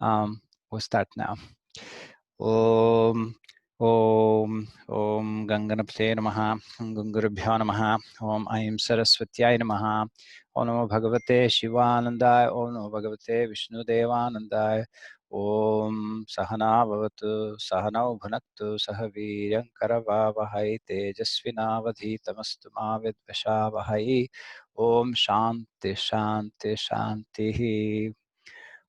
We'll start now. Om Ganganapte Namaha, Gangurabhyo Namaha, Om Aim Saraswatyai Namaha, Om Namo Bhagavate Shivanandaya, Om Namo Bhagavate Vishnudevanandaya, Om Sahana Bhavatu, Sahana Bhunaktu, Sahaviryam Karavavahai, Tejasvinavadhitamastu ma Vidvashavahai, Om Shanti Shanti Shanti.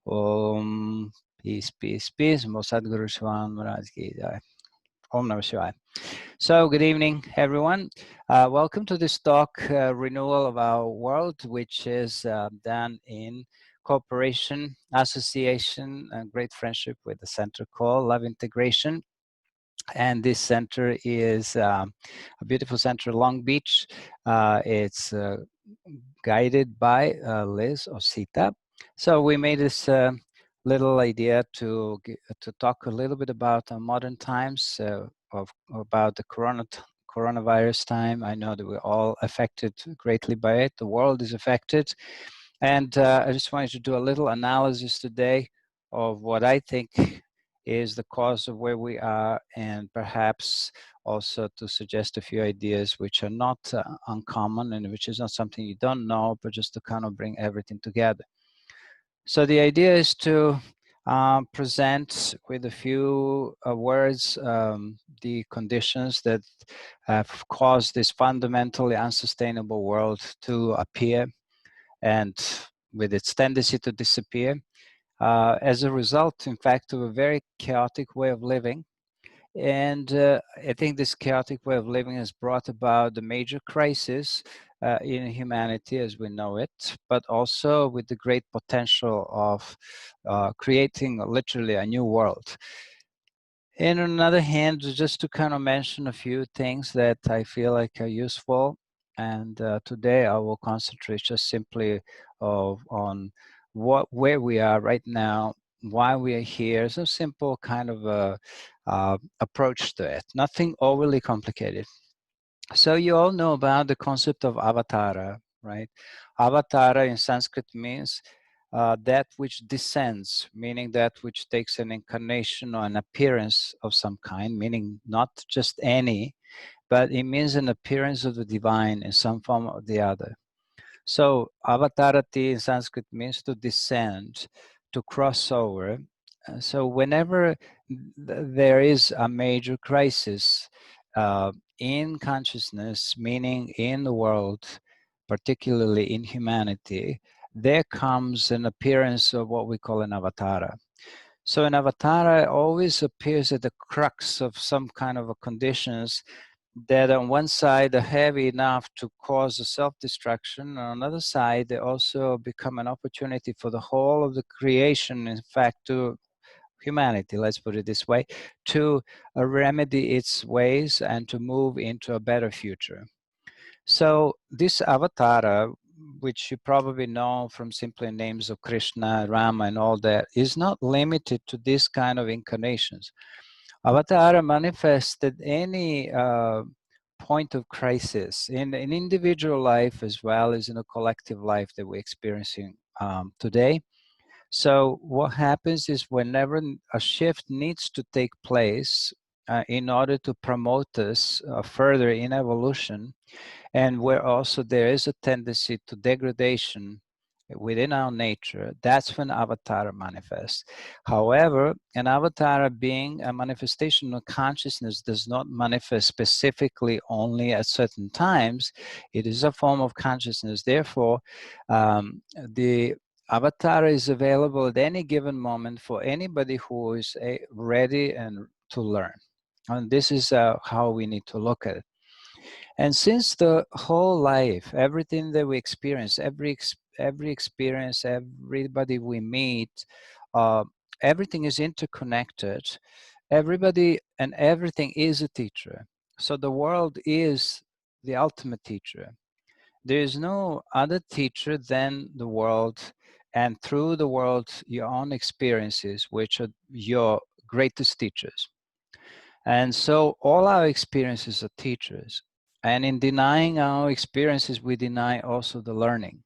Om Peace, peace, peace. Sadhguru Shivan Maharaj ki jai. Om Namah Shivaya. So, good evening, everyone. Welcome to this talk, Renewal of Our World, which is done in cooperation, association, and great friendship with the center called Love Integration. And this center is a beautiful center, Long Beach. It's guided by Liz Osita. So we made this little idea to talk a little bit about modern times, about the coronavirus time. I know that we're all affected greatly by it. The world is affected. And I just wanted to do a little analysis today of what I think is the cause of where we are, and perhaps also to suggest a few ideas which are not uncommon and which is not something you don't know, but just to kind of bring everything together. So the idea is to present with a few words the conditions that have caused this fundamentally unsustainable world to appear, and with its tendency to disappear, as a result, in fact, of a very chaotic way of living. And I think this chaotic way of living has brought about the major crisis in humanity as we know it, but also with the great potential of creating literally a new world. And on the other hand, just to kind of mention a few things that I feel like are useful. And today I will concentrate just simply on where we are right now, why we are here. Some simple kind of approach to it, nothing overly complicated. So you all know about the concept of Avatara, right? Avatara in Sanskrit means that which descends, meaning that which takes an incarnation or an appearance of some kind, meaning not just any, but it means an appearance of the divine in some form or the other. So avatarati in Sanskrit means to descend, to cross over. So whenever there is a major crisis in consciousness, meaning in the world, particularly in humanity, there comes an appearance of what we call an avatara. So an avatara always appears at the crux of some kind of a conditions that on one side are heavy enough to cause a self-destruction, on another side they also become an opportunity for the whole of the creation, in fact to humanity, let's put it this way, to remedy its ways and to move into a better future. So this avatara, which you probably know from simply names of Krishna, Rama and all that, is not limited to this kind of incarnations. Avatara manifested any point of crisis in an individual life as well as in a collective life that we're experiencing today. So what happens is whenever a shift needs to take place in order to promote us further in evolution, and where also there is a tendency to degradation within our nature, that's when avatara manifests. However, an avatara being a manifestation of consciousness does not manifest specifically only at certain times. It is a form of consciousness. Therefore, the avatara is available at any given moment for anybody who is ready and to learn. And this is how we need to look at it. And since the whole life, everything that we experience, every experience, everybody we meet, everything is interconnected. Everybody and everything is a teacher. So the world is the ultimate teacher. There is no other teacher than the world, and through the world, your own experiences, which are your greatest teachers. And so all our experiences are teachers. And in denying our experiences, we deny also the learning.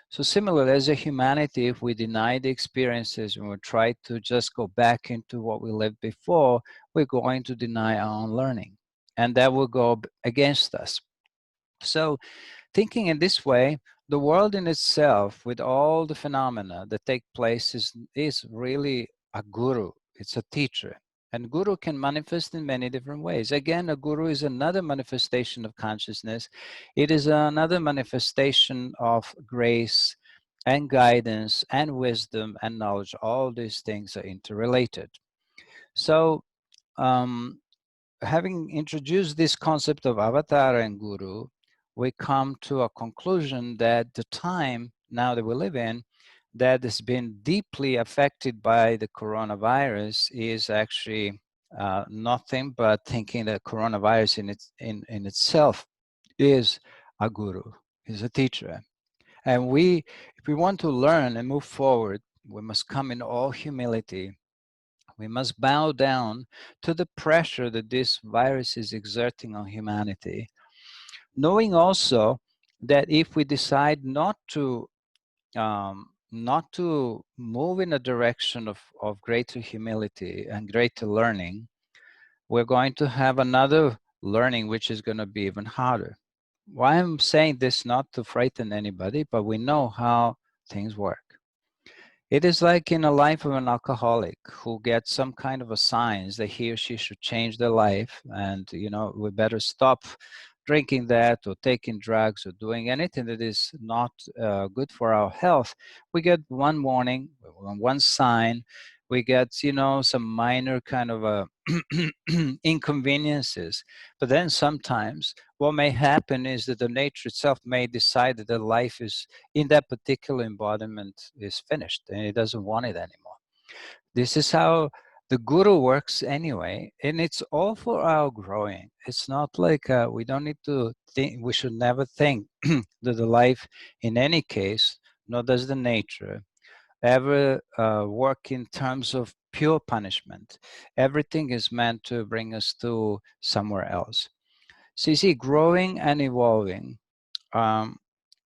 So similarly, as a humanity, if we deny the experiences and we try to just go back into what we lived before, we're going to deny our own learning. And that will go against us. So thinking in this way, the world in itself, with all the phenomena that take place, is really a guru. It's a teacher. And guru can manifest in many different ways. Again, a guru is another manifestation of consciousness. It is another manifestation of grace and guidance and wisdom and knowledge. All these things are interrelated. So, having introduced this concept of Avatara and Guru, we come to a conclusion that the time now that we live in that has been deeply affected by the coronavirus is actually nothing but thinking that coronavirus in itself is a guru, is a teacher. And if we want to learn and move forward, we must come in all humility. We must bow down to the pressure that this virus is exerting on humanity, knowing also that if we decide not to move in a direction of greater humility and greater learning, we're going to have another learning which is going to be even harder. Why I'm saying this not to frighten anybody, but we know how things work. It is like in a life of an alcoholic who gets some kind of a signs that he or she should change their life, and we better stop drinking that or taking drugs or doing anything that is not good for our health. We get one warning, one sign, we get some minor kind of inconveniences, but then sometimes what may happen is that the nature itself may decide that the life is in that particular embodiment is finished and it doesn't want it anymore. This is how the guru works anyway, and it's all for our growing. It's not like we don't need to think, we should never think that the life in any case, nor does the nature, ever work in terms of pure punishment. Everything is meant to bring us to somewhere else. So you see, growing and evolving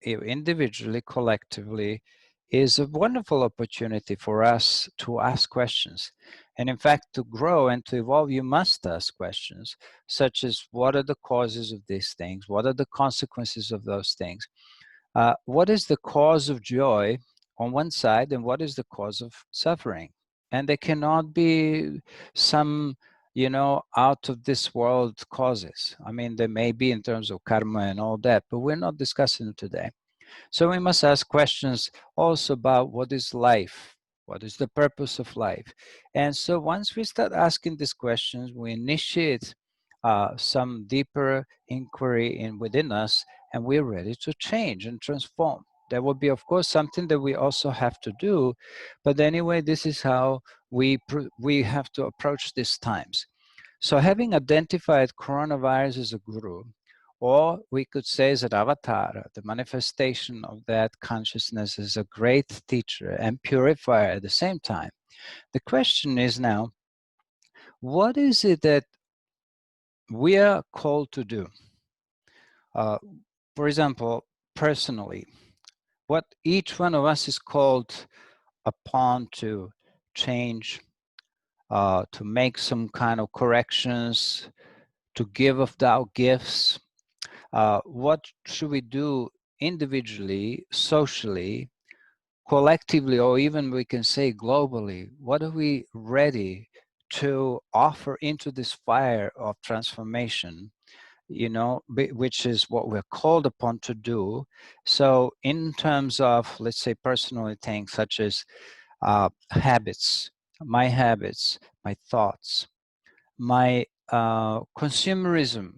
individually, collectively, is a wonderful opportunity for us to ask questions. And in fact, to grow and to evolve, you must ask questions, such as what are the causes of these things? What are the consequences of those things? What is the cause of joy on one side, and what is the cause of suffering? And there cannot be some out of this world causes. I mean, there may be in terms of karma and all that, but we're not discussing it today. So we must ask questions also about what is life? What is the purpose of life? And so once we start asking these questions, we initiate some deeper inquiry within us, and we're ready to change and transform. That will be, of course, something that we also have to do. But anyway, this is how we have to approach these times. So having identified coronavirus as a guru, or we could say that Avatara, the manifestation of that consciousness, is a great teacher and purifier at the same time. The question is now, what is it that we are called to do? For example, personally, what each one of us is called upon to change, to make some kind of corrections, to give of thou gifts. What should we do individually, socially, collectively, or even we can say globally? What are we ready to offer into this fire of transformation, which is what we're called upon to do? So in terms of, let's say, personal things such as habits, my thoughts, my consumerism,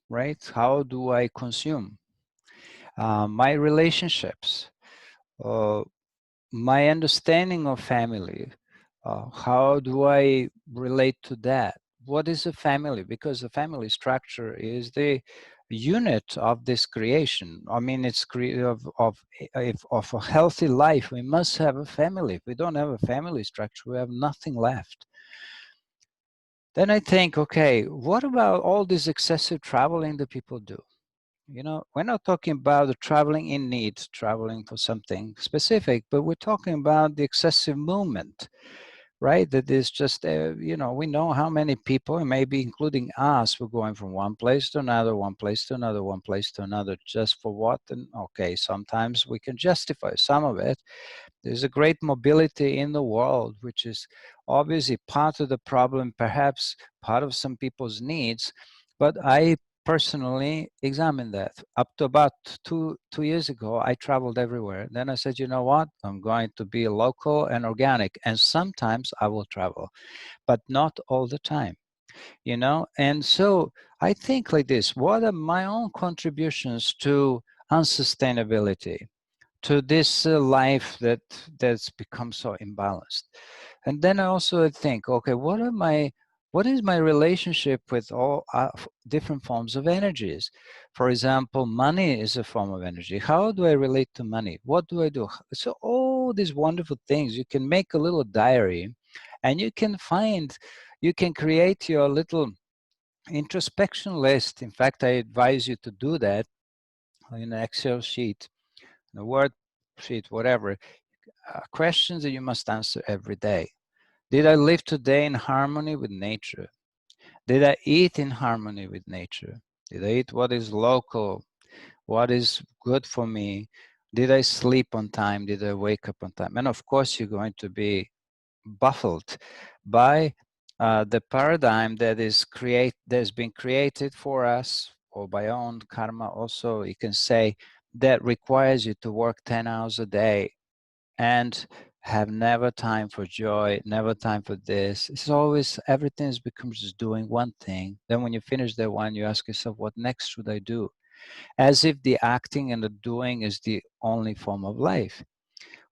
right? How do I consume? My relationships, my understanding of family, how do I relate to that? What is a family? Because the family structure is the unit of this creation. I mean, it's of a healthy life. We must have a family. If we don't have a family structure, we have nothing left. Then I think, okay, what about all this excessive traveling that people do? You know, we're not talking about the traveling in need, traveling for something specific, but we're talking about the excessive movement, right? That is just, you know, we know how many people, and maybe including us, we're going from one place to another, one place to another, one place to another, just for what? And okay, sometimes we can justify some of it. There's a great mobility in the world, which is obviously part of the problem, perhaps part of some people's needs. But I personally examined that. Up to about two years ago, I traveled everywhere. Then I said, you know what? I'm going to be local and organic. And sometimes I will travel, but not all the time, you know? And so I think like this, what are my own contributions to unsustainability? To this life that's become so imbalanced. And then I also think, okay, what is my relationship with all different forms of energies? For example, money is a form of energy. How do I relate to money? What do I do? So all these wonderful things, you can make a little diary, and you can create your little introspection list. In fact, I advise you to do that in an Excel sheet, a Word sheet, whatever. Questions that you must answer every day. Did I live today in harmony with nature? Did I eat in harmony with nature? Did I eat what is local? What is good for me? Did I sleep on time? Did I wake up on time? And of course, you're going to be baffled by the paradigm that's been created for us, or by our own karma also, you can say, that requires you to work 10 hours a day and have never time for joy, never time for this. It's always, everything has become just doing one thing. Then when you finish that one, you ask yourself, what next should I do? As if the acting and the doing is the only form of life.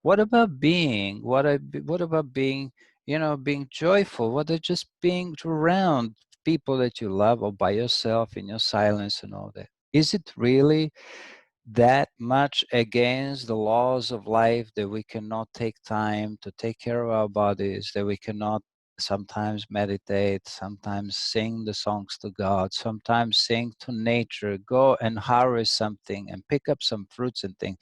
What about being? What about being, you know, being joyful? What about just being around people that you love, or by yourself in your silence and all that? Is it really that much against the laws of life that we cannot take time to take care of our bodies, that we cannot sometimes meditate, sometimes sing the songs to God, sometimes sing to nature, go and harvest something and pick up some fruits and things?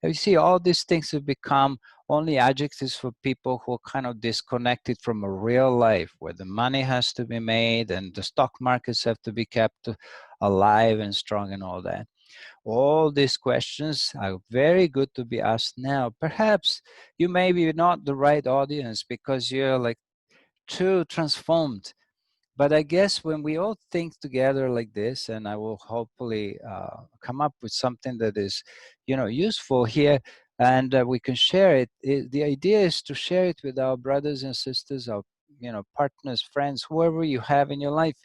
You see, all these things have become only adjectives for people who are kind of disconnected from a real life where the money has to be made and the stock markets have to be kept alive and strong and all that. All these questions are very good to be asked now. Perhaps you may be not the right audience because you're like too transformed. But I guess when we all think together like this, and I will hopefully come up with something that is, you know, useful here, and we can share it. The idea is to share it with our brothers and sisters, our, you know, partners, friends, whoever you have in your life.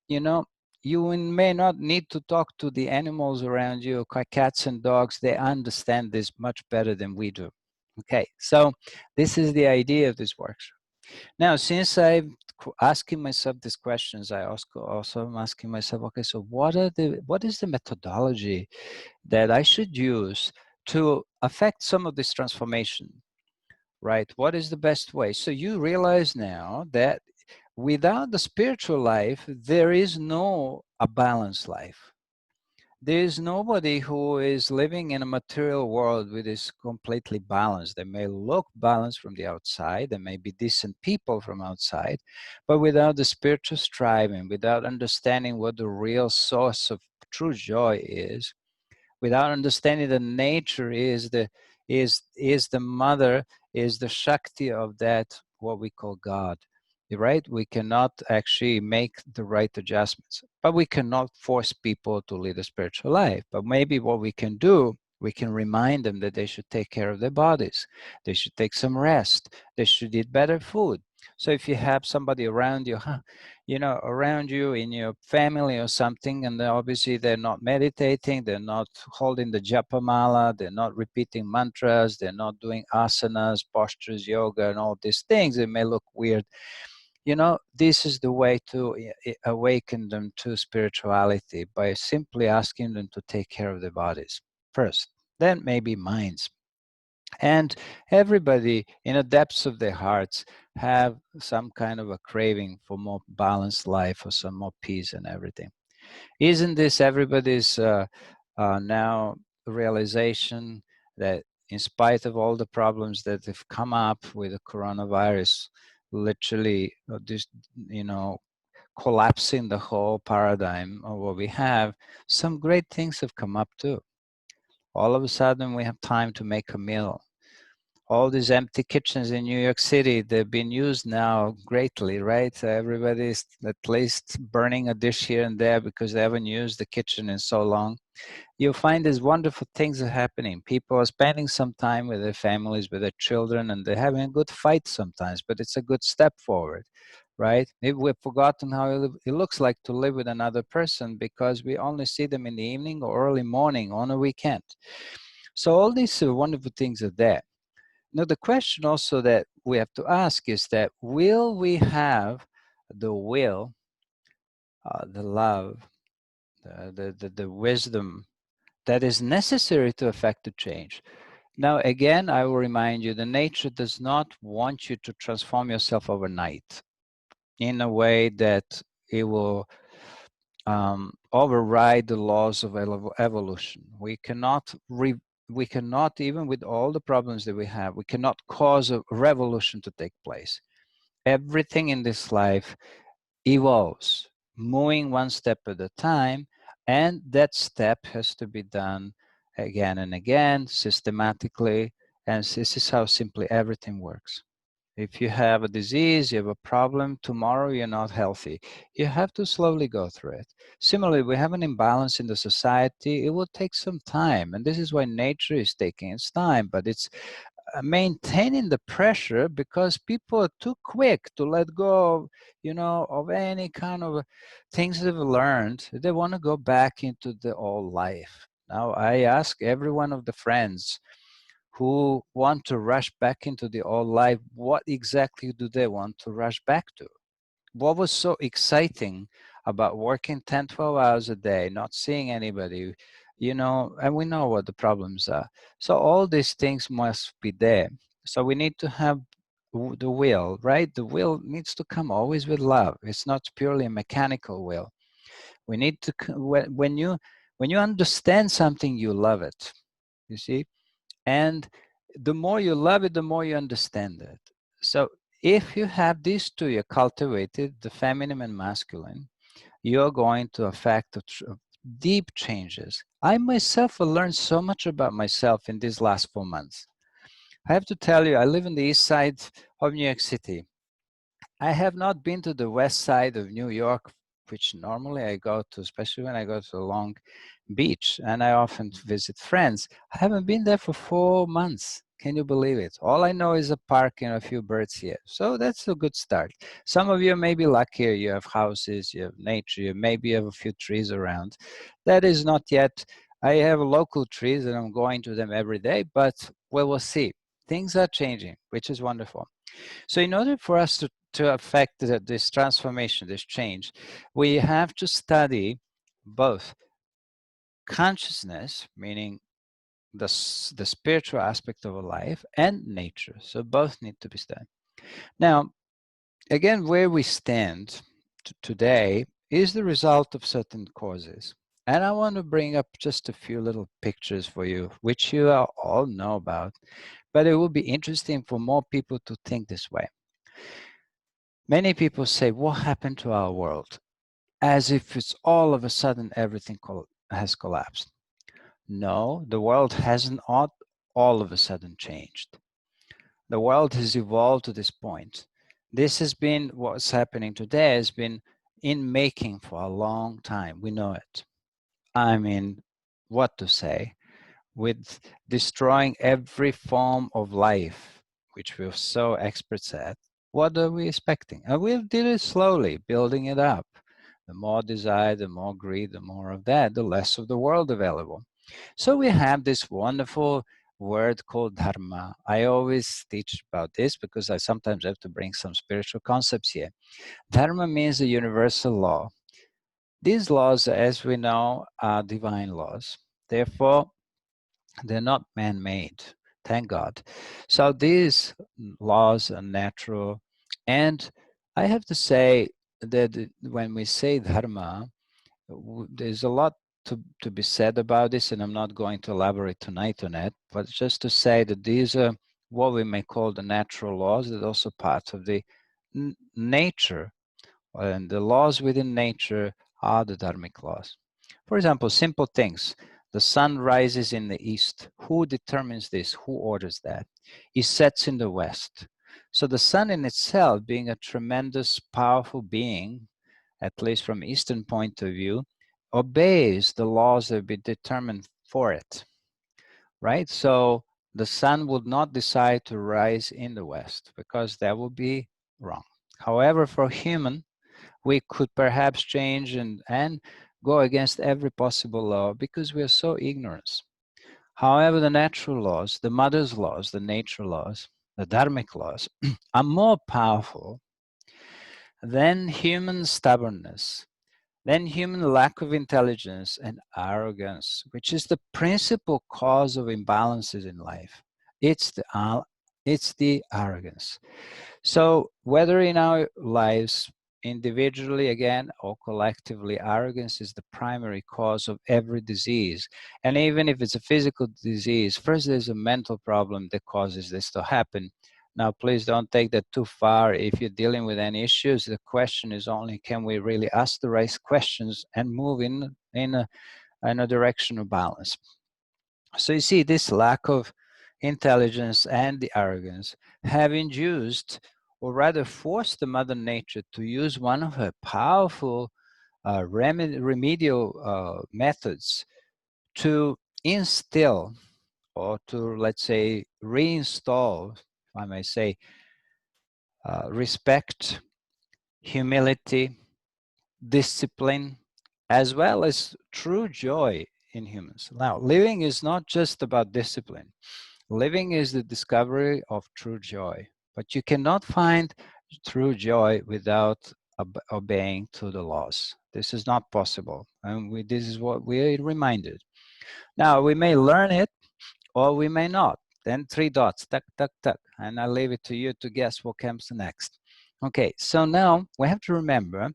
You know, you may not need to talk to the animals around you, cats and dogs. They understand this much better than we do. Okay, so this is the idea of this workshop. Now, since I'm asking myself these questions, I also am asking myself, okay, so what is the methodology that I should use to affect some of this transformation, right? What is the best way? So you realize now that without the spiritual life, there is no a balanced life. There is nobody who is living in a material world which is completely balanced. They may look balanced from the outside, they may be decent people from outside, but without the spiritual striving, without understanding what the real source of true joy is, without understanding that nature is the mother, is the Shakti of that, what we call God, right? We cannot actually make the right adjustments, but we cannot force people to lead a spiritual life. But maybe what we can do, we can remind them that they should take care of their bodies, they should take some rest, they should eat better food. So if you have somebody around you, you know, around you in your family or something, and obviously they're not meditating, they're not holding the japa mala, they're not repeating mantras, they're not doing asanas, postures, yoga, and all these things, it may look weird. You know, this is the way to awaken them to spirituality, by simply asking them to take care of their bodies first, then maybe minds. And everybody in the depths of their hearts have some kind of a craving for more balanced life, or some more peace and everything. Isn't this everybody's Now, the realization that in spite of all the problems that have come up with the coronavirus, literally, this, you know, collapsing the whole paradigm of what we have, some great things have come up too. All of a sudden, we have time to make a meal. All these empty kitchens in New York City, they've been used now greatly, right? Everybody's at least burning a dish here and there because they haven't used the kitchen in so long. You'll find these wonderful things are happening. People are spending some time with their families, with their children, and they're having a good fight sometimes, but it's a good step forward, right? We've forgotten how it looks like to live with another person because we only see them in the evening or early morning on a weekend. So all these wonderful things are there. Now, the question also that we have to ask is that will we have the will, the love, the wisdom that is necessary to affect the change? Now, again, I will remind you, the nature does not want you to transform yourself overnight in a way that it will override the laws of evolution. We cannot, even with all the problems that we have, we cannot cause a revolution to take place. Everything in this life evolves, moving one step at a time, and that step has to be done again and again, systematically, and this is how simply everything works. If you have a disease, you have a problem, tomorrow you're not healthy. You have to slowly go through it. Similarly, we have an imbalance in the society. It will take some time, and this is why nature is taking its time, but it's maintaining the pressure because people are too quick to let go of, of any kind of things they've learned. They want to go back into the old life. Now, I ask every one of the friends who want to rush back into the old life, what exactly do they want to rush back to? What was so exciting about working 10, 12 hours a day, not seeing anybody, and we know what the problems are. So all these things must be there. So we need to have the will, right? The will needs to come always with love. It's not purely a mechanical will. We need to, when you understand something, you love it, you see? And the more you love it, the more you understand it. So if you have these two, you're cultivated, the feminine and masculine, you're going to affect deep changes. I myself have learned so much about myself in these last 4 months. I have to tell you, I live on the east side of New York City. I have not been to the west side of New York, which normally I go to, especially when I go to Long Beach, and I often visit friends. I haven't been there for 4 months. Can you believe it? All I know is a park and a few birds here. So that's a good start. Some of you may be luckier. You have houses, you have nature, maybe you have a few trees around. That is not yet. I have local trees and I'm going to them every day, but we will see. Things are changing, which is wonderful. So in order for us to affect this transformation, this change, we have to study both consciousness, meaning the spiritual aspect of a life, and nature. So both need to be studied. Now, again, where we stand today is the result of certain causes. And I want to bring up just a few little pictures for you, which you all know about, but it will be interesting for more people to think this way. Many people say, what happened to our world? As if it's all of a sudden everything has collapsed. No, the world hasn't all of a sudden changed. The world has evolved to this point. This has been what's happening today has been in making for a long time. We know it. I mean, what to say? With destroying every form of life, which we're so experts at, what are we expecting? And we did it slowly, building it up. The more desire, the more greed, the more of that, the less of the world available. So we have this wonderful word called dharma. I always teach about this because I sometimes have to bring some spiritual concepts here. Dharma means a universal law. These laws, as we know, are divine laws. Therefore, they're not man-made, thank God. So these laws are natural. And I have to say that when we say dharma, there's a lot to be said about this, and I'm not going to elaborate tonight on it, but just to say that these are what we may call the natural laws, that are also part of the nature, and the laws within nature are the dharmic laws. For example, simple things. The sun rises in the east. Who determines this? Who orders that? It sets in the west. So the sun in itself, being a tremendous, powerful being, at least from Eastern point of view, obeys the laws that have been determined for it, right? So the sun would not decide to rise in the west because that would be wrong. However, for human, we could perhaps change and go against every possible law because we are so ignorant. However, the natural laws, the mother's laws, the nature laws, the dharmic laws are more powerful than human stubbornness, than human lack of intelligence and arrogance, which is the principal cause of imbalances in life. It's the arrogance. So whether in our lives, individually again or collectively, arrogance is the primary cause of every disease. And even if it's a physical disease, first there's a mental problem that causes this to happen. Now, please don't take that too far. If you're dealing with any issues, the question is only, can we really ask the right questions and move in a direction of balance? So you see, this lack of intelligence and the arrogance have induced, or rather forced, the Mother Nature to use one of her powerful remedial methods to instill, or to, let's say, reinstall, if I may say, respect, humility, discipline, as well as true joy in humans. Now, living is not just about discipline. Living is the discovery of true joy, but you cannot find true joy without obeying to the laws. This is not possible, and this is what we are reminded. Now, we may learn it, or we may not. Then 3 dots, tuck, tuck, tuck, and I leave it to you to guess what comes next. Okay, so now we have to remember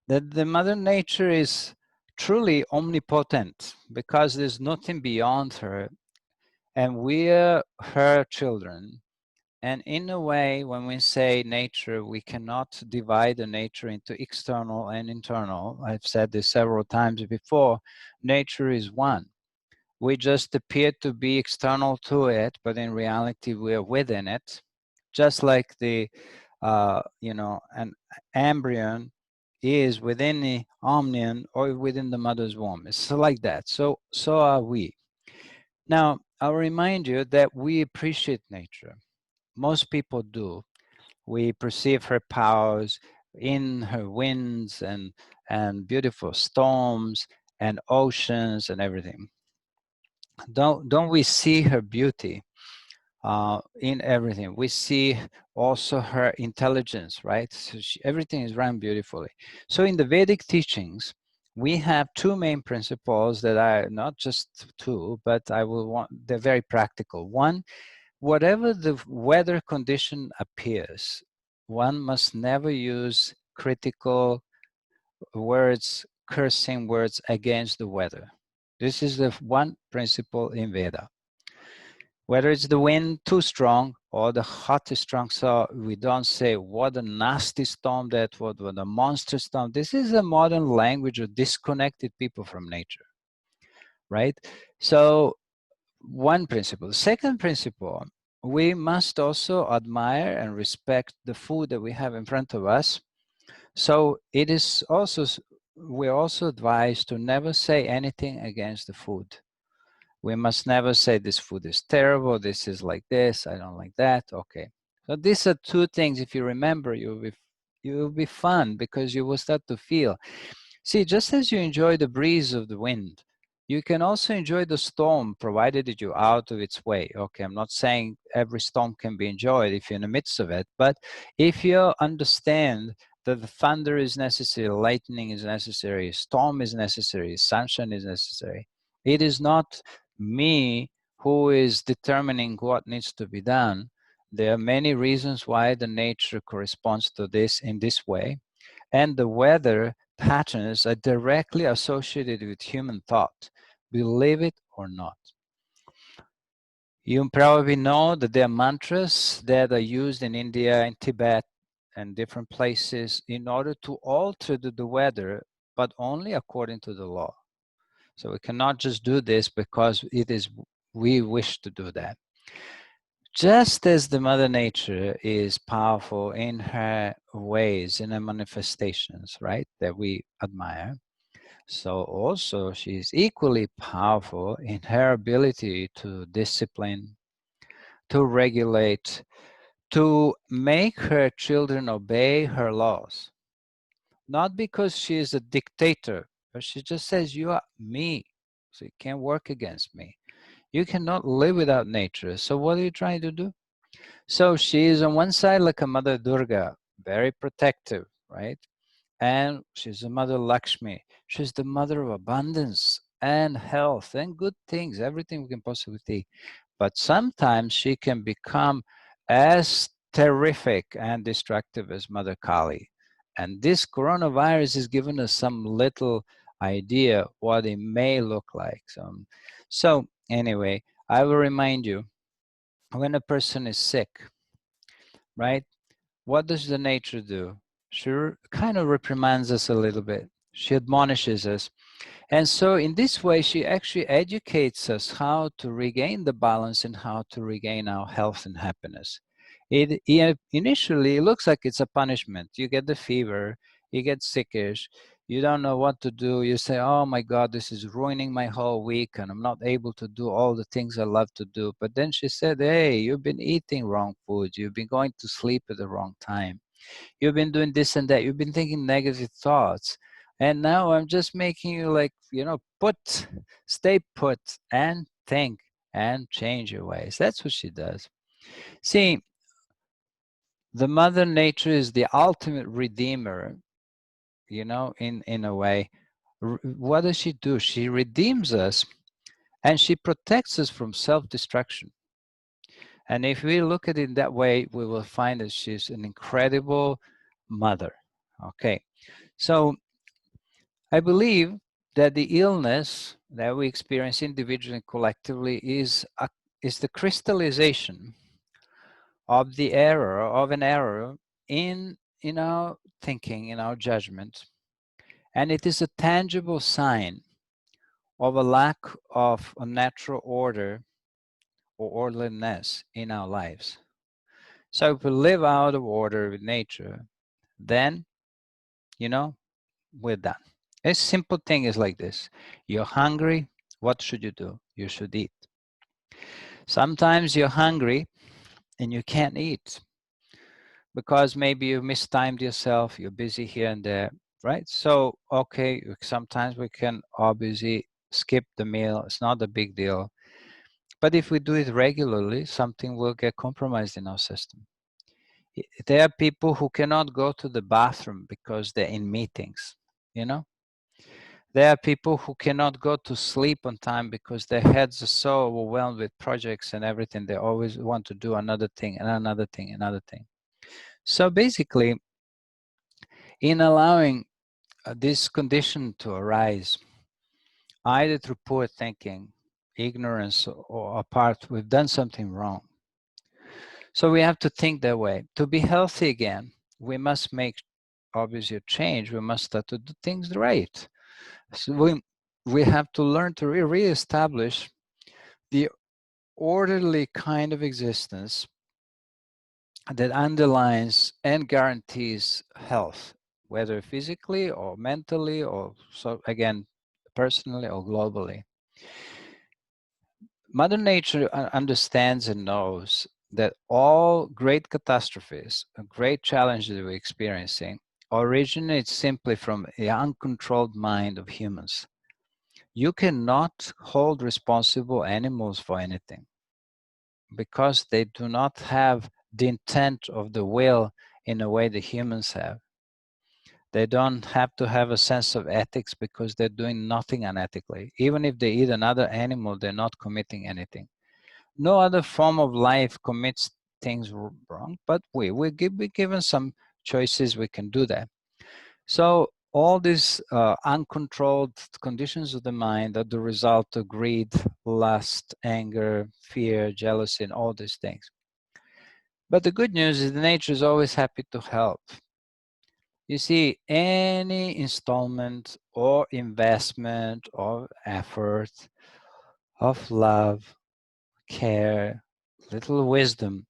that the Mother Nature is truly omnipotent because there's nothing beyond her, and we're her children. And in a way, when we say nature, we cannot divide the nature into external and internal. I've said this several times before. Nature is one. We just appear to be external to it, but in reality, we're within it. Just like the, an embryon is within the omnium or within the mother's womb. It's like that. So are we. Now, I'll remind you that we appreciate nature. Most people do. We perceive her powers in her winds and beautiful storms and oceans and everything. Don't we see her beauty in everything? We see also her intelligence, right? So everything is run beautifully. So in the Vedic teachings, we have 2 main principles that are not just 2, but they're very practical. One, whatever the weather condition appears, one must never use critical words, cursing words against the weather. This is the one principle in Veda. Whether it's the wind too strong or the hot is strong, so we don't say, what a nasty storm that was, what a monster storm. This is a modern language of disconnected people from nature, right? So one principle. Second principle, we must also admire and respect the food that we have in front of us. So it is also, we're also advised to never say anything against the food. We must never say this food is terrible, this is like this, I don't like that. Okay. So these are 2 things, if you remember, you'll be fun because you will start to feel. See, just as you enjoy the breeze of the wind, you can also enjoy the storm, provided that you're out of its way. Okay, I'm not saying every storm can be enjoyed if you're in the midst of it, but if you understand that the thunder is necessary, lightning is necessary, storm is necessary, sunshine is necessary, it is not me who is determining what needs to be done. There are many reasons why the nature corresponds to this in this way, and the weather patterns are directly associated with human thought, believe it or not. You probably know that there are mantras that are used in India and Tibet and different places in order to alter the weather, but only according to the law. So we cannot just do this because we wish to do that. Just as the Mother Nature is powerful in her ways, in her manifestations, right, that we admire, so also she is equally powerful in her ability to discipline, to regulate, to make her children obey her laws. Not because she is a dictator, but she just says, you are me, so you can't work against me. You cannot live without nature. So what are you trying to do? So she is on one side like a Mother Durga, very protective, right? And she's a Mother Lakshmi. She's the mother of abundance and health and good things, everything we can possibly think. But sometimes she can become as terrific and destructive as Mother Kali. And this coronavirus has given us some little idea what it may look like. So anyway, I will remind you, when a person is sick, right? What does the nature do? She kind of reprimands us a little bit. She admonishes us. And so in this way, she actually educates us how to regain the balance and how to regain our health and happiness. Initially, it looks like it's a punishment. You get the fever, you get sickish, you don't know what to do. You say, oh my God, this is ruining my whole week and I'm not able to do all the things I love to do. But then she said, hey, you've been eating wrong food. You've been going to sleep at the wrong time. You've been doing this and that. You've been thinking negative thoughts. And now I'm just making you like, stay put and think and change your ways. That's what she does. See, the Mother Nature is the ultimate redeemer, in a way. What does she do? She redeems us and she protects us from self-destruction. And if we look at it that way, we will find that she's an incredible mother. Okay, so I believe that the illness that we experience individually and collectively is the crystallization of an error in our thinking, in our judgment. And it is a tangible sign of a lack of a natural order or orderliness in our lives. So if we live out of order with nature, then, we're done. A simple thing is like this. You're hungry, what should you do? You should eat. Sometimes you're hungry and you can't eat because maybe you mistimed yourself, you're busy here and there, right? So, okay, sometimes we can obviously skip the meal. It's not a big deal. But if we do it regularly, something will get compromised in our system. There are people who cannot go to the bathroom because they're in meetings, There are people who cannot go to sleep on time because their heads are so overwhelmed with projects and everything. They always want to do another thing and another thing, another thing. So basically, in allowing this condition to arise, either through poor thinking, ignorance, or apart, we've done something wrong. So we have to think that way. To be healthy again, we must make obviously a change. We must start to do things right. So we have to learn to reestablish the orderly kind of existence that underlines and guarantees health, whether physically or mentally or, so again, personally or globally. Mother Nature understands and knows that all great catastrophes, great challenges that we're experiencing, originate simply from the uncontrolled mind of humans. You cannot hold responsible animals for anything because they do not have the intent of the will in a way the humans have. They don't have to have a sense of ethics because they're doing nothing unethically. Even if they eat another animal, they're not committing anything. No other form of life commits things wrong, but we're given some choices, we can do that. So all these uncontrolled conditions of the mind are the result of greed, lust, anger, fear, jealousy, and all these things. But the good news is nature is always happy to help. You see, any installment or investment of effort, of love, care, little wisdom,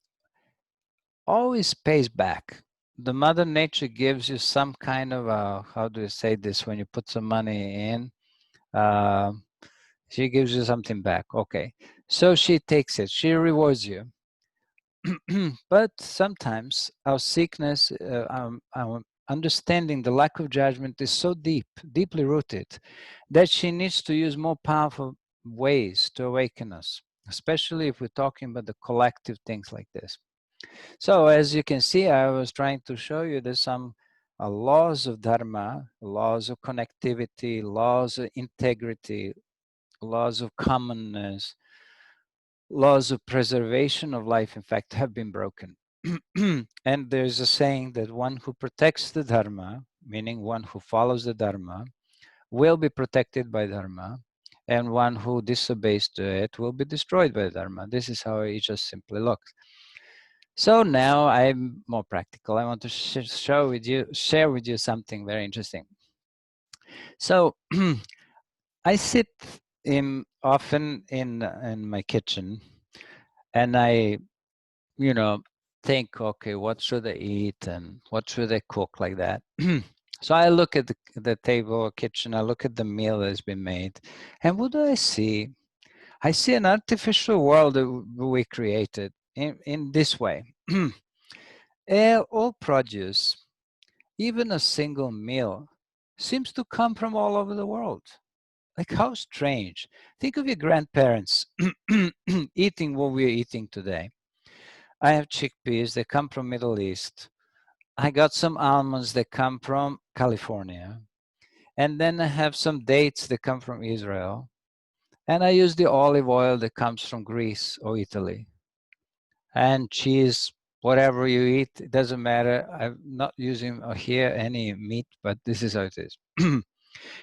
always pays back. The Mother Nature gives you some kind of a, how do you say this, when you put some money in, uh, she gives you something back. Okay. So she takes it, she rewards you. But sometimes our sickness, our understanding, the lack of judgment is so deep, deeply rooted, that she needs to use more powerful ways to awaken us, especially if we're talking about the collective things like this. So as you can see, I was trying to show you there's some laws of dharma, laws of connectivity, laws of integrity, laws of commonness, laws of preservation of life, in fact, have been broken. And there's a saying that one who protects the dharma, meaning one who follows the dharma, will be protected by dharma, and one who disobeys to it will be destroyed by dharma. This is how it just simply looks. So now I'm more practical. I want to share with you something very interesting. So I sit often in my kitchen, and I, you know, think, okay, what should I eat and what should I cook, like that. So I look at the table, kitchen, I look at the meal that has been made, and what do I see? I see an artificial world that we created in this way. All produce, even a single meal, seems to come from all over the world. Like, how strange. Think of your grandparents eating what we're eating today. I have chickpeas that come from Middle East. I got some almonds that come from California. And then I have some dates that come from Israel. And I use the olive oil that comes from Greece or Italy. And cheese, whatever you eat, it doesn't matter. I'm not using here any meat, but this is how it is.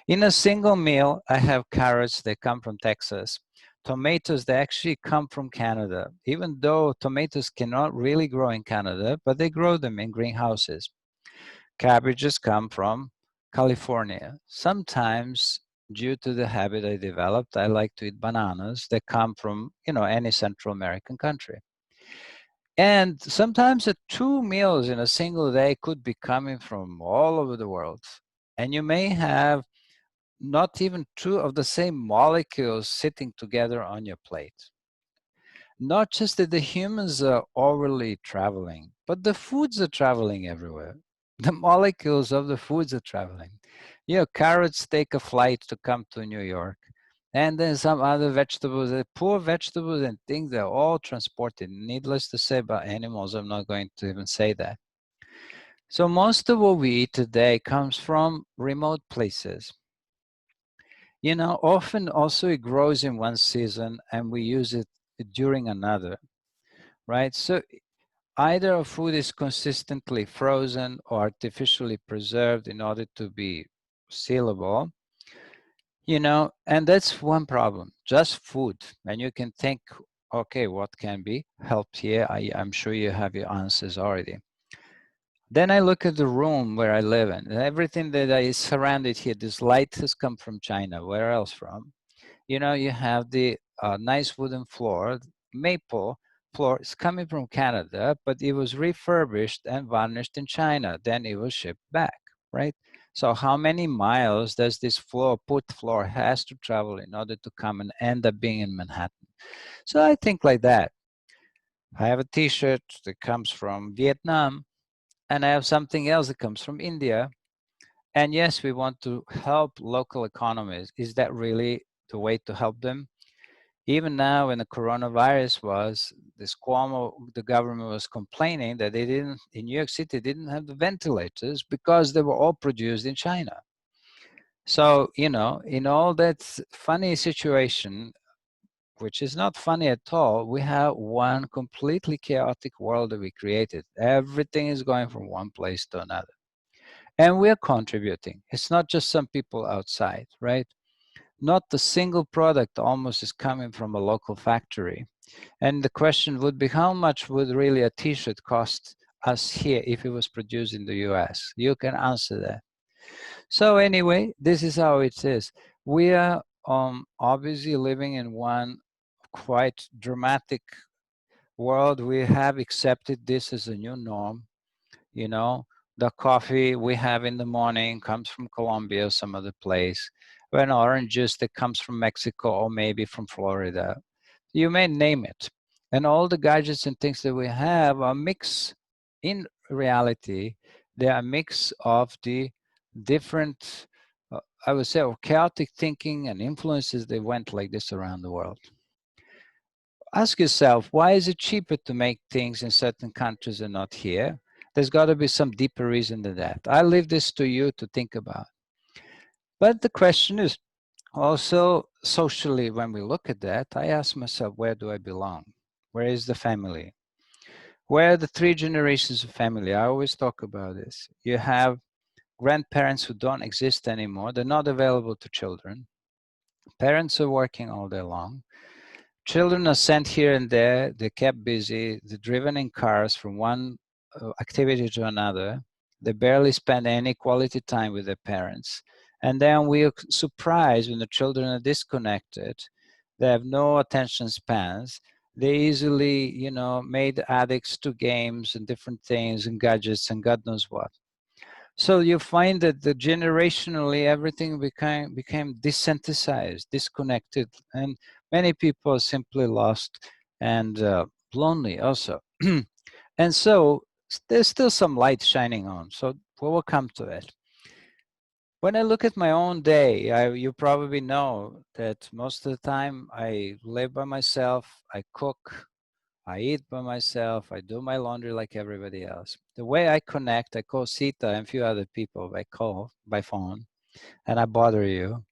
In a single meal, I have carrots that come from Texas, tomatoes that actually come from Canada, even though tomatoes cannot really grow in Canada, but they grow them in greenhouses. Cabbages come from California. Sometimes, due to the habit I developed, I like to eat bananas that come from, any Central American country. And sometimes two meals in a single day could be coming from all over the world. And you may have not even two of the same molecules sitting together on your plate. Not just that the humans are overly traveling, but the foods are traveling everywhere. The molecules of the foods are traveling. Carrots take a flight to come to New York. And then some other vegetables, poor vegetables and things, they're all transported. Needless to say about animals, I'm not going to even say that. So most of what we eat today comes from remote places. Often also it grows in one season and we use it during another, right? So either a food is consistently frozen or artificially preserved in order to be sealable, and that's one problem, just food. And you can think, okay, what can be helped here? I'm sure you have your answers already. Then I look at the room where I live in. Everything that is surrounded here, this light has come from China. Where else from? You have the nice wooden floor, maple floor. It's coming from Canada, but it was refurbished and varnished in China. Then it was shipped back, right? So how many miles does this put floor has to travel in order to come and end up being in Manhattan? So I think like that. I have a t-shirt that comes from Vietnam, and I have something else that comes from India. And yes, we want to help local economies. Is that really the way to help them? Even now, when the coronavirus was, this Cuomo, the government was complaining that they didn't, in New York City, didn't have the ventilators because they were all produced in China. So, in all that funny situation, which is not funny at all, we have one completely chaotic world that we created. Everything is going from one place to another. And we're contributing. It's not just some people outside, right? Not a single product almost is coming from a local factory. And the question would be, how much would really a t-shirt cost us here if it was produced in the US? You can answer that. So anyway, this is how it is. We are obviously living in one quite dramatic world. We have accepted this as a new norm. You know, the coffee we have in the morning comes from Colombia or some other place, or an orange juice that comes from Mexico or maybe from Florida. You may name it. And all the gadgets and things that we have are mix in reality. They are a mix of the different, I would say, chaotic thinking and influences that went like this around the world. Ask yourself, why is it cheaper to make things in certain countries and not here? There's got to be some deeper reason than that. I leave this to you to think about. But the question is also socially, when we look at that, I ask myself, where do I belong? Where is the family? Where are the three generations of family? I always talk about this. You have grandparents who don't exist anymore. They're not available to children. Parents are working all day long. Children are sent here and there. They're kept busy. They're driven in cars from one activity to another. They barely spend any quality time with their parents. And then we are surprised when the children are disconnected. They have no attention spans. They easily, you know, made addicts to games and different things and gadgets and God knows what. So you find that the generationally everything became desensitized, disconnected, and many people are simply lost and lonely also. And so there's still some light shining on. So we'll come to it. When I look at my own day, you probably know that most of the time I live by myself, I cook, I eat by myself, I do my laundry like everybody else. The way I connect, I call Sita and a few other people by call, by phone, and I bother you.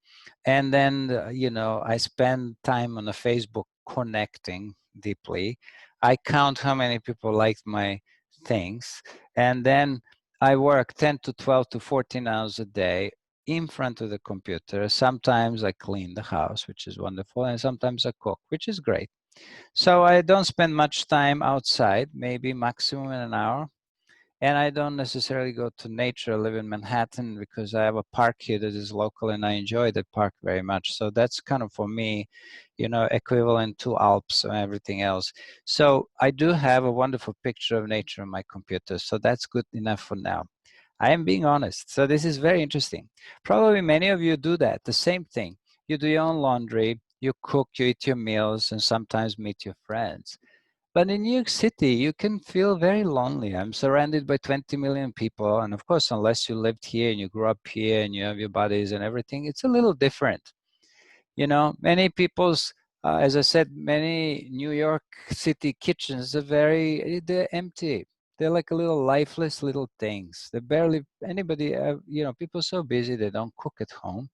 And then, you know, I spend time on the Facebook connecting deeply. I count how many people liked my things. And then I work 10 to 12 to 14 hours a day in front of the computer. Sometimes I clean the house, which is wonderful. And sometimes I cook, which is great. So I don't spend much time outside, maybe maximum an hour. And I don't necessarily go to nature. I live in Manhattan because I have a park here that is local and I enjoy the park very much. So that's kind of for me, you know, equivalent to Alps and everything else. So I do have a wonderful picture of nature on my computer. So that's good enough for now. I am being honest. So this is very interesting. Probably many of you do that, the same thing. You do your own laundry, you cook, you eat your meals, and sometimes meet your friends. But in New York City, you can feel very lonely. I'm surrounded by 20 million people. And of course, unless you lived here and you grew up here and you have your buddies and everything, it's a little different. You know, many people's, as I said, many New York City kitchens are they're empty. They're like a little lifeless little things. They barely, anybody, you know, people are so busy they don't cook at home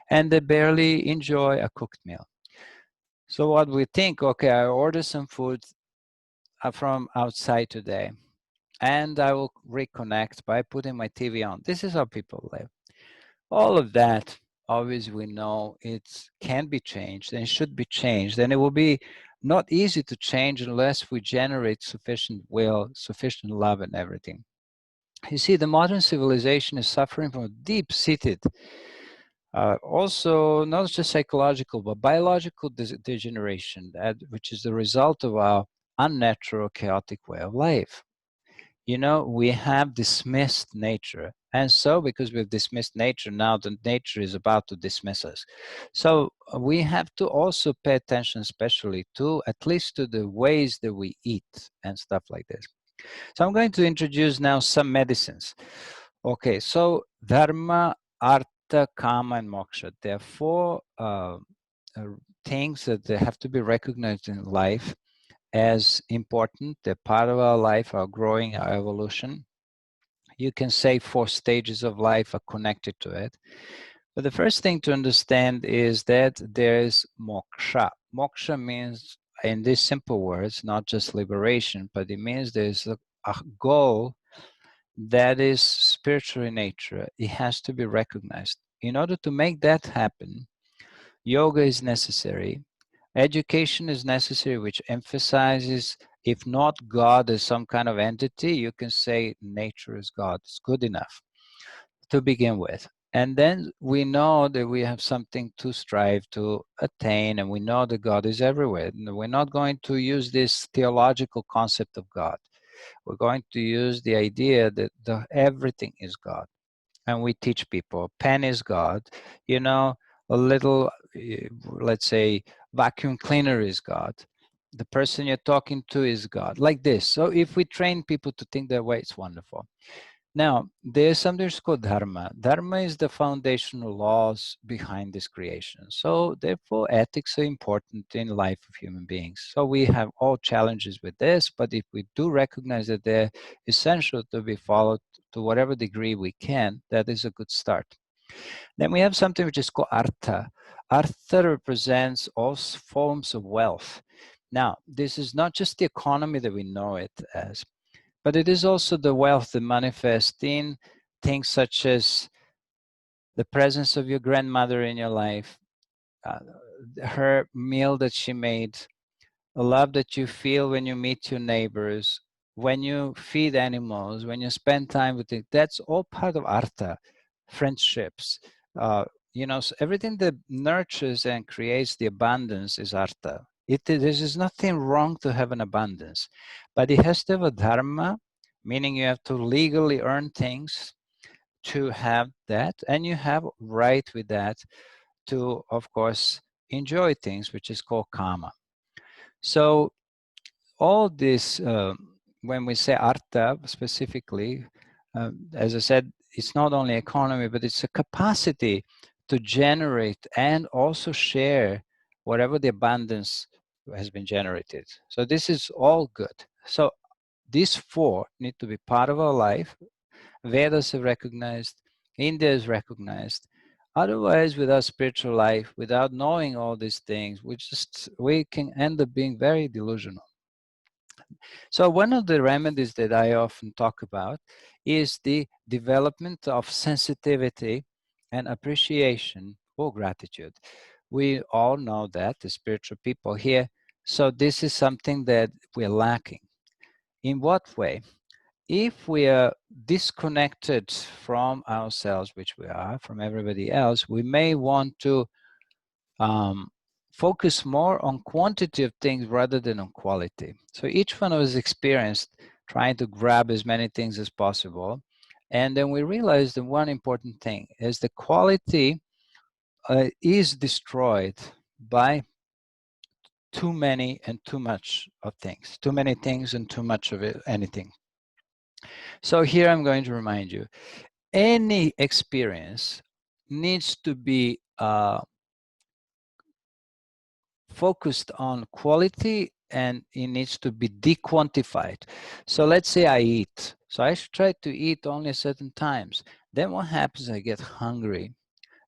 and they barely enjoy a cooked meal. So what we think, okay, I order some food from outside today and I will reconnect by putting my TV on. This is how people live. All of that, obviously we know it can be changed and should be changed, and it will be not easy to change unless we generate sufficient will, sufficient love and everything. You see, the modern civilization is suffering from a deep-seated, also not just psychological, but biological degeneration, which is the result of our unnatural, chaotic way of life. You know, we have dismissed nature. And so because we've dismissed nature, now the nature is about to dismiss us. So we have to also pay attention, especially to at least to the ways that we eat and stuff like this. So I'm going to introduce now some medicines. Okay, so dharma, artha, kama, and moksha. There are four things that they have to be recognized in life as important. They're part of our life, our growing, our evolution. You can say four stages of life are connected to it. But the first thing to understand is that there is moksha. Moksha means, in these simple words, not just liberation, but it means there's a goal that is spiritual in nature, it has to be recognized. In order to make that happen, yoga is necessary. Education is necessary, which emphasizes, if not God as some kind of entity, you can say nature is God. It's good enough to begin with. And then we know that we have something to strive to attain, and we know that God is everywhere. We're not going to use this theological concept of God. We're going to use the idea that everything is God. And we teach people, pen is God, you know, a little, let's say, vacuum cleaner is God. The person you're talking to is God, like this. So if we train people to think that way, it's wonderful. Now, there's something called dharma. Dharma is the foundational laws behind this creation. So therefore, ethics are important in the life of human beings. So we have all challenges with this, but if we do recognize that they're essential to be followed to whatever degree we can, that is a good start. Then we have something which is called artha. Artha represents all forms of wealth. Now, this is not just the economy that we know it as, but it is also the wealth that manifests in things such as the presence of your grandmother in your life, uh, her meal that she made, the love that you feel when you meet your neighbors, when you feed animals, when you spend time with it. That's all part of artha, friendships. Uh, so everything that nurtures and creates the abundance is artha. There is nothing wrong to have an abundance, but it has to have a dharma, meaning you have to legally earn things to have that, and you have right with that to, of course, enjoy things, which is called karma. So all this, when we say artha specifically, as I said, it's not only economy, but it's a capacity to generate and also share whatever the abundance has been generated. So this is all good. So these four need to be part of our life. Vedas have recognized, India is recognized. Otherwise, with our spiritual life, without knowing all these things, we can end up being very delusional. So one of the remedies that I often talk about is the development of sensitivity and appreciation or gratitude. We all know that, the spiritual people here. So this is something that we're lacking. In what way? If we are disconnected from ourselves, which we are, from everybody else, we may want to focus more on quantity of things rather than on quality. So each one of us experienced trying to grab as many things as possible. And then we realized that one important thing is the quality is destroyed by too many and too much of things, too many things and too much of anything. So here I'm going to remind you, any experience needs to be focused on quality, and it needs to be dequantified. So let's say I eat. So I should try to eat only certain times. Then what happens? I get hungry.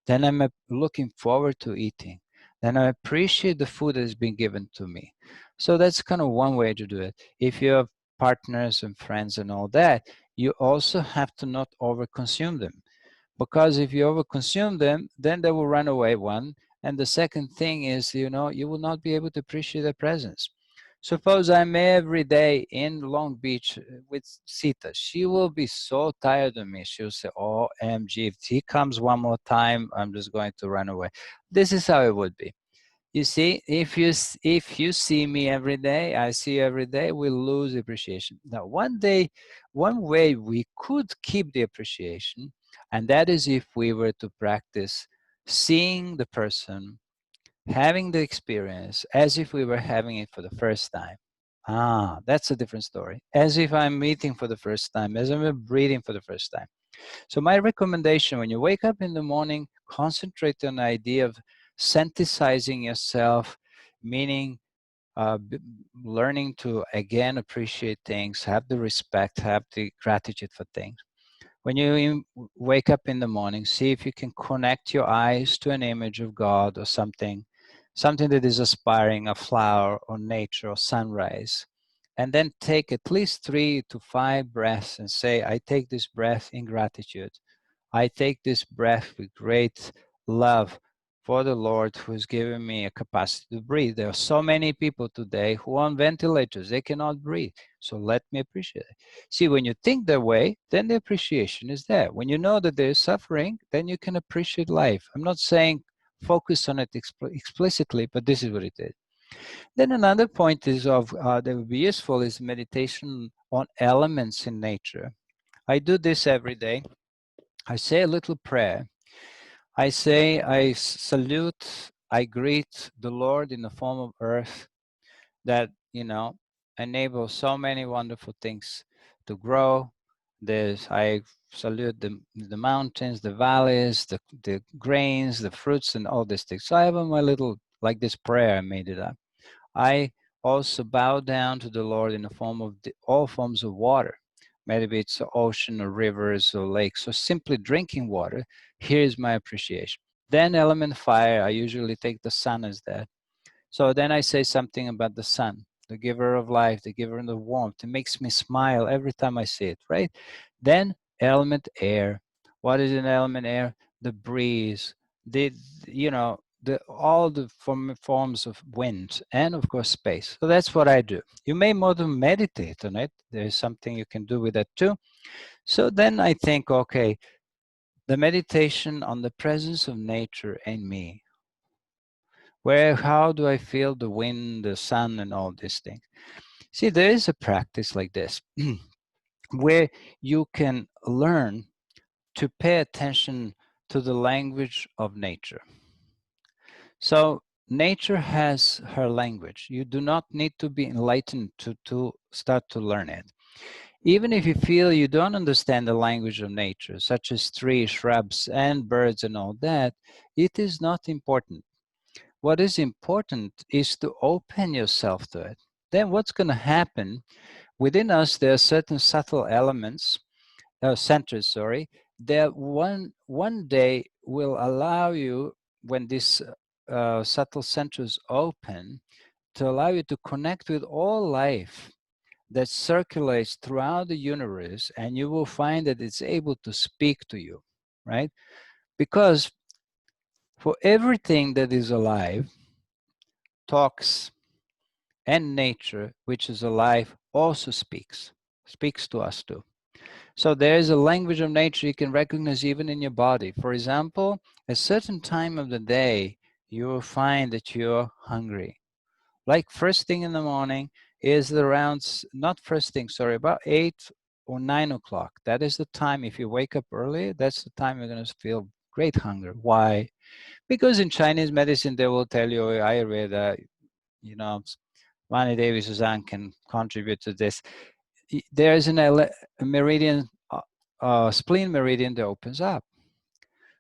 Then I'm looking forward to eating. Then I appreciate the food that has been given to me. So that's kind of one way to do it. If you have partners and friends and all that, you also have to not overconsume them. Because if you overconsume them, then they will run away, one. And the second thing is, you will not be able to appreciate their presence. Suppose I'm every day in Long Beach with Sita. She will be so tired of me. She'll say, OMG, if he comes one more time, I'm just going to run away. This is how it would be. You see, if you see me every day, I see you every day, we lose appreciation. Now, one way we could keep the appreciation, and that is if we were to practice seeing the person, having the experience as if we were having it for the first time. That's a different story. As if I'm meeting for the first time, as I'm breathing for the first time. So my recommendation, when you wake up in the morning, concentrate on the idea of synthesizing yourself, meaning learning to, again, appreciate things, have the respect, have the gratitude for things. When you wake up in the morning, see if you can connect your eyes to an image of God or something that is aspiring, a flower or nature or sunrise. and then take at least 3 to 5 breaths and say, I take this breath in gratitude. I take this breath with great love for the Lord who has given me a capacity to breathe. There are so many people today who are on ventilators. They cannot breathe. So let me appreciate it. See, when you think that way, then the appreciation is there. When you know that there is suffering, then you can appreciate life. I'm not saying focus on it explicitly, but this is what it is. Then another point is that would be useful is meditation on elements in nature. I do this every day. I say a little prayer. I say, I salute, I greet the Lord in the form of earth that, enables so many wonderful things to grow. I salute the mountains, the valleys, the grains, the fruits, and all these things. So I have my little, like this prayer, I made it up. I also bow down to the Lord in the form of all forms of water. Maybe it's ocean or rivers or lakes or simply drinking water. Here's my appreciation. Then element fire, I usually take the sun as that. So then I say something about the sun, the giver of life, the giver of the warmth. It makes me smile every time I see it, right? Then element air. What is an element air? The breeze, the, all the forms of wind, and of course space. So that's what I do. You may more than meditate on it. There's something you can do with that too. So then I think, okay, the meditation on the presence of nature in me. How do I feel the wind, the sun, and all these things? See, there is a practice like this where you can learn to pay attention to the language of nature. So nature has her language. You do not need to be enlightened to start to learn it. Even if you feel you don't understand the language of nature, such as trees, shrubs, and birds and all that, it is not important. What is important is to open yourself to it. Then what's going to happen, within us there are certain subtle elements, centers, sorry, that one day will allow you, when these subtle centers open, to allow you to connect with all life that circulates throughout the universe, and you will find that it's able to speak to you, right? Because for everything that is alive, talks, and nature, which is alive, also speaks to us too. So there is a language of nature you can recognize even in your body. For example, a certain time of the day, you will find that you're hungry. Like first thing in the morning is around, not first thing, sorry, about 8 or 9 o'clock. That is the time, if you wake up early, that's the time you're going to feel great hunger. Why? Because in Chinese medicine, they will tell you, Ayurveda, Vani Devi Suzanne can contribute to this. There is a meridian, spleen meridian that opens up.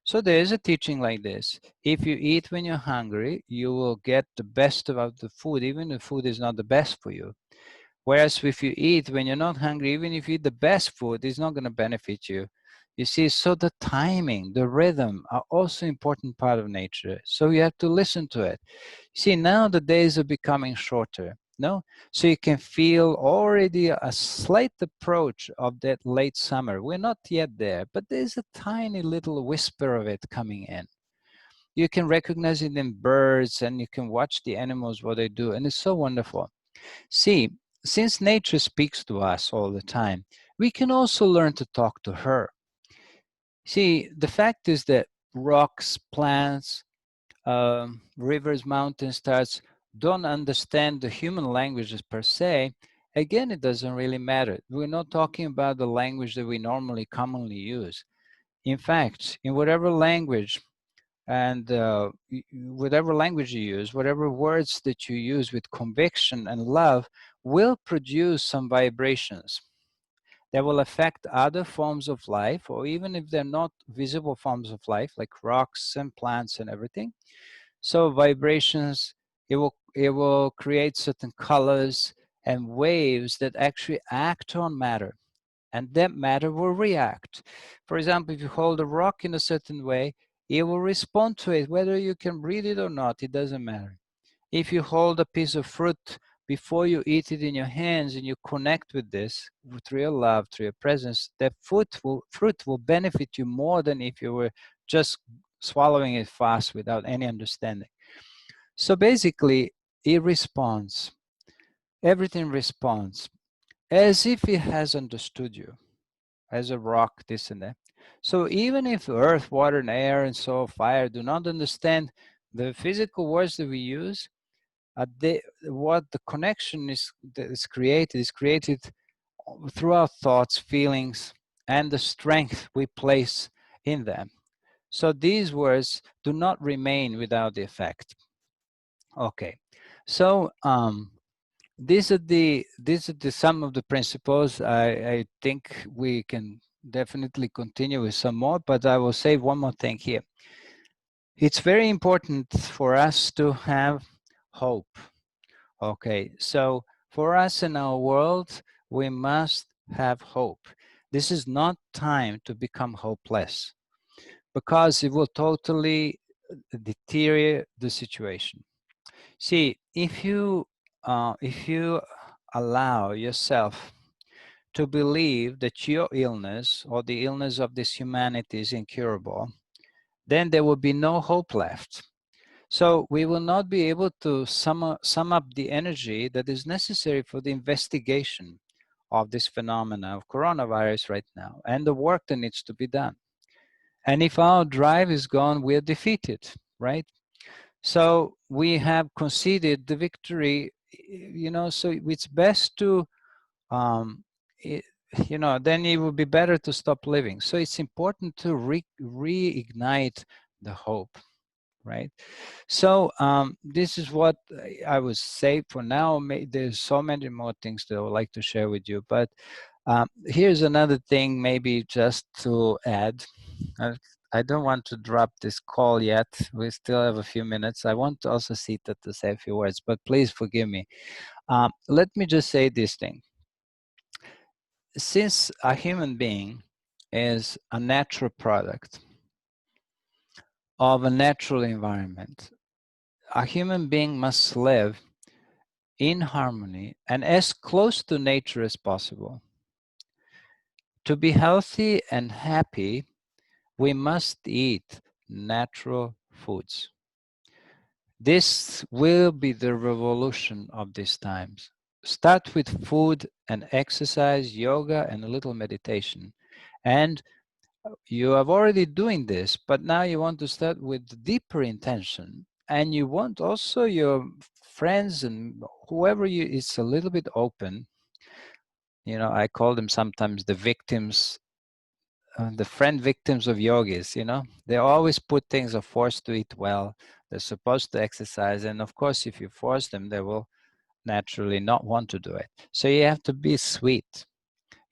So there is a teaching like this. If you eat when you're hungry, you will get the best of the food, even if food is not the best for you. Whereas if you eat when you're not hungry, even if you eat the best food, it's not going to benefit you. You see, so the timing, the rhythm are also important part of nature. So you have to listen to it. See, now the days are becoming shorter, no? So you can feel already a slight approach of that late summer. We're not yet there, but there's a tiny little whisper of it coming in. You can recognize it in birds, and you can watch the animals, what they do, and it's so wonderful. See, since nature speaks to us all the time, we can also learn to talk to her. See, the fact is that rocks, plants, rivers, mountains, stars don't understand the human languages per se. Again, it doesn't really matter. We're not talking about the language that we normally commonly use. In fact, in whatever language and whatever language you use, whatever words that you use with conviction and love will produce some vibrations that will affect other forms of life, or even if they're not visible forms of life, like rocks and plants and everything. So vibrations, it will create certain colors and waves that actually act on matter, and that matter will react. For example, if you hold a rock in a certain way, it will respond to it, whether you can read it or not, it doesn't matter. If you hold a piece of fruit before you eat it in your hands and you connect with this through your love, through your presence, that fruit will benefit you more than if you were just swallowing it fast without any understanding. So basically, it responds. Everything responds as if it has understood you, as a rock, this and that. So even if earth, water, and air, and soil, fire do not understand the physical words that we use, what the connection is that is created through our thoughts, feelings, and the strength we place in them. So these words do not remain without the effect. Okay, so these are the some of the principles. I think we can definitely continue with some more, but I will say one more thing here. It's very important for us to have hope. Okay, so for us in our world, we must have hope. This is not time to become hopeless, because it will totally deteriorate the situation. See, if you allow yourself to believe that your illness or the illness of this humanity is incurable, then there will be no hope left. So we will not be able to sum up the energy that is necessary for the investigation of this phenomena of coronavirus right now and the work that needs to be done. And if our drive is gone, we're defeated, right? So we have conceded the victory, so it's best to, it, then it would be better to stop living. So it's important to reignite the hope, right? So this is what I would say for now. There's so many more things that I would like to share with you, but here's another thing maybe just to add. I don't want to drop this call yet. We still have a few minutes. I want to also Sita to say a few words, but please forgive me. Let me just say this thing. Since a human being is a natural product of a natural environment, a human being must live in harmony and as close to nature as possible. To be healthy and happy, we must eat natural foods. This will be the revolution of these times. Start with food and exercise, yoga, and a little meditation. And you are already doing this, but now you want to start with deeper intention. And you want also your friends and whoever you is a little bit open. I call them sometimes the victims, the friend victims of yogis. They always put things are forced to eat well. They're supposed to exercise. And of course, if you force them, they will naturally not want to do it. So you have to be sweet.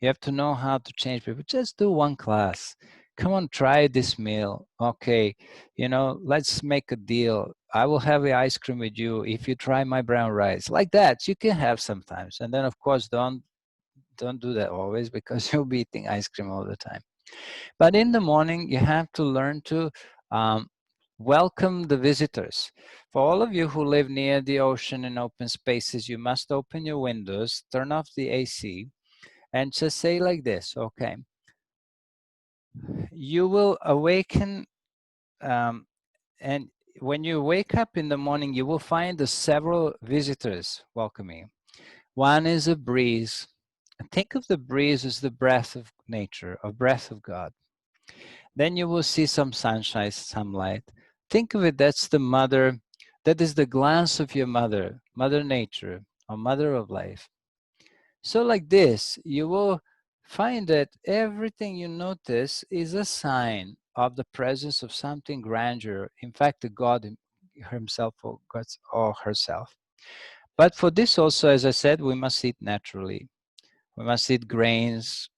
You have to know how to change people. Just do one class. Come on, try this meal. Okay, let's make a deal. I will have the ice cream with you if you try my brown rice. Like that, you can have sometimes. And then, of course, don't do that always, because you'll be eating ice cream all the time. But in the morning, you have to learn to welcome the visitors. For all of you who live near the ocean and open spaces, you must open your windows, turn off the AC, and just say like this, okay, you will awaken, and when you wake up in the morning, you will find the several visitors welcoming you. One is a breeze. Think of the breeze as the breath of nature, a breath of God. Then you will see some sunshine, some light. Think of it, that's the mother, that is the glance of your mother, Mother Nature, or Mother of Life. So like this, you will find that everything you notice is a sign of the presence of something grandeur, in fact, the God himself or herself. But for this also, as I said, we must eat naturally. We must eat grains.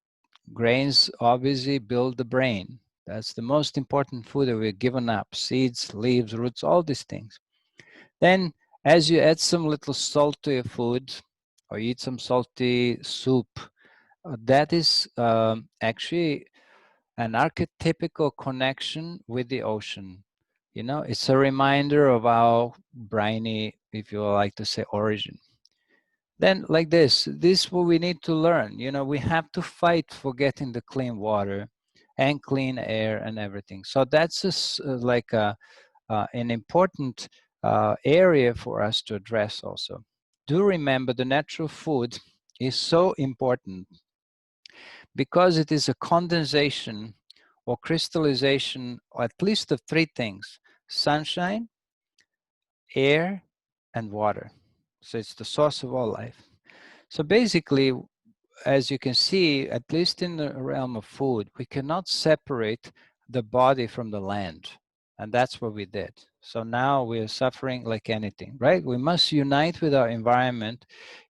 Grains obviously build the brain. That's the most important food that we're given up. Seeds, leaves, roots, all these things. Then as you add some little salt to your food or eat some salty soup, that is actually an archetypical connection with the ocean. It's a reminder of our briny, if you like to say, origin. Then like this what we need to learn. You know, we have to fight for getting the clean water and clean air and everything. So that's just like an important area for us to address also. Do remember the natural food is so important because it is a condensation or crystallization, or at least of three things: sunshine, air, and water. So it's the source of all life. So basically, as you can see, at least in the realm of food, we cannot separate the body from the land. And that's what we did. So now we are suffering like anything, right? We must unite with our environment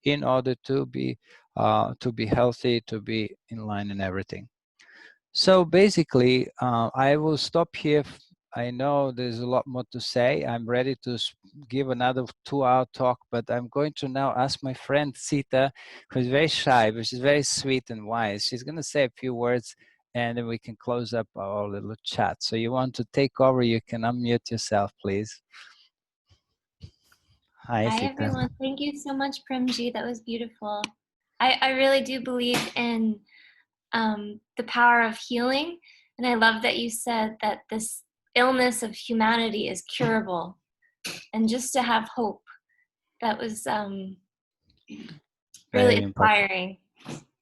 in order to be healthy, to be in line in everything. So basically, I will stop here. I know there's a lot more to say. I'm ready to give another 2-hour talk, but I'm going to now ask my friend Sita, who's very shy, but she's very sweet and wise. She's going to say a few words, and then we can close up our little chat. So you want to take over, you can unmute yourself, please. Hi, Hi, Sita. everyone. Thank you so much, Premji. That was beautiful. I really do believe in the power of healing. And I love that you said that this illness of humanity is curable. And just to have hope, that was really Very important. inspiring.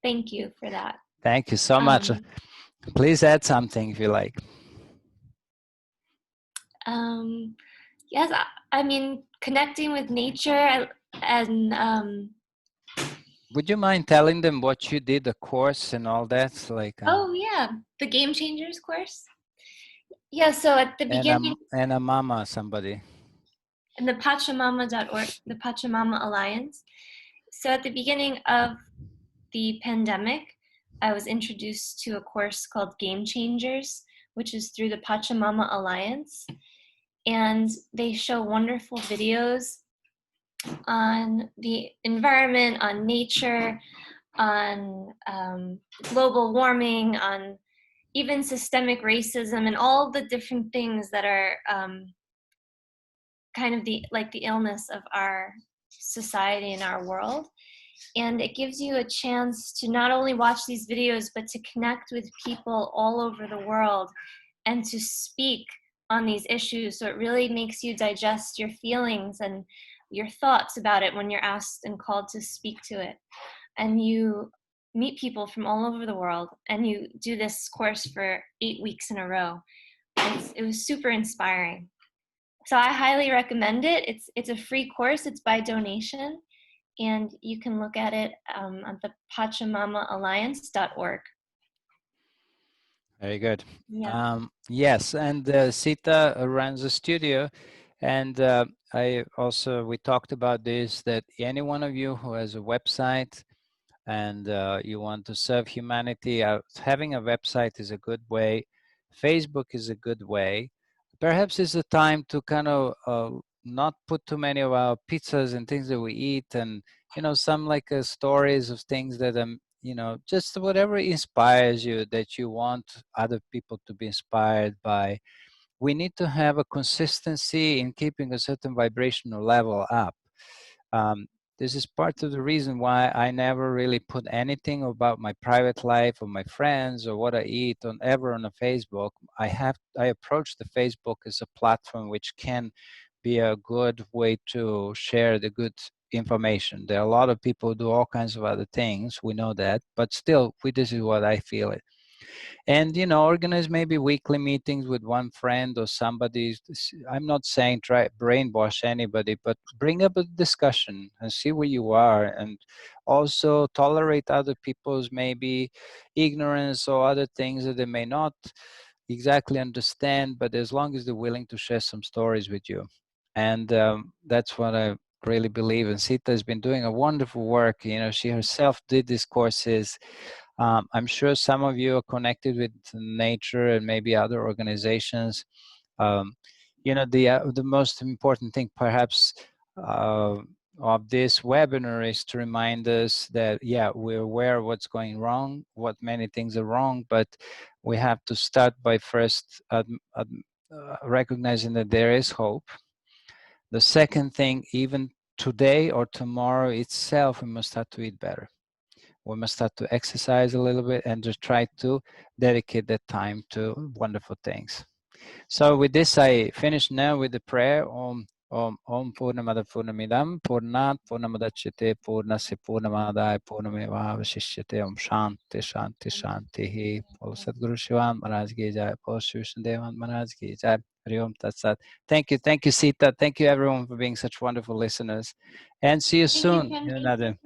Thank you for that. Thank you so much. Please add something if you like. Yes, I mean, connecting with nature and would you mind telling them what you did, the course and all that? Like oh yeah, the Game Changers course. Yeah, so at the beginning, and a mama, somebody. in the Pachamama.org, the Pachamama Alliance. So at the beginning of the pandemic, I was introduced to a course called Game Changers, which is through the Pachamama Alliance. And they show wonderful videos on the environment, on nature, on global warming, on even systemic racism, and all the different things that are kind of the illness of our society and our world. And it gives you a chance to not only watch these videos, but to connect with people all over the world and to speak on these issues. So it really makes you digest your feelings and your thoughts about it when you're asked and called to speak to it. And you meet people from all over the world, and you do this course for 8 weeks in a row. It was super inspiring. So I highly recommend it. It's a free course. It's by donation, and you can look at it at the pachamamaalliance.org. Very good. Yeah. Yes, and Sita runs a studio, and we talked about this, that any one of you who has a website and you want to serve humanity, having a website is a good way. Facebook is a good way. Perhaps it's a time to kind of not put too many of our pizzas and things that we eat, and some like stories of things that just whatever inspires you, that you want other people to be inspired by. We need to have a consistency in keeping a certain vibrational level up. um, this is part of the reason why I never really put anything about my private life or my friends or what I eat ever on a Facebook. I approach the Facebook as a platform which can be a good way to share the good information. There are a lot of people who do all kinds of other things. We know that, but still, this is what I feel it. And organize maybe weekly meetings with one friend or somebody. I'm not saying try brainwash anybody, but bring up a discussion and see where you are, and also tolerate other people's maybe ignorance or other things that they may not exactly understand, but as long as they're willing to share some stories with you. And that's what I really believe. And Sita has been doing a wonderful work. She herself did these courses. I'm sure some of you are connected with nature and maybe other organizations. Um, the most important thing perhaps uh, of this webinar is to remind us that, yeah, we're aware of what's going wrong, what many things are wrong, but we have to start by first recognizing that there is hope. The second thing, even today or tomorrow itself, we must start to eat better. We must start to exercise a little bit and just try to dedicate that time to wonderful things. So with this, I finish now with the prayer. Om Purnamada Purnamidam Purnat Purnamadachite Purnasya Purnamadaya Purnameva Vashishyate. Om Shanti Shanti Shanti. Pol Sadguru Shivan Maharaj Ki Jai. Pol Shri Vishnudevan Maharaj Ki Jai. Hari Om Tat Sat. Thank you Sita. Thank you everyone for being such wonderful listeners. And see you soon in another.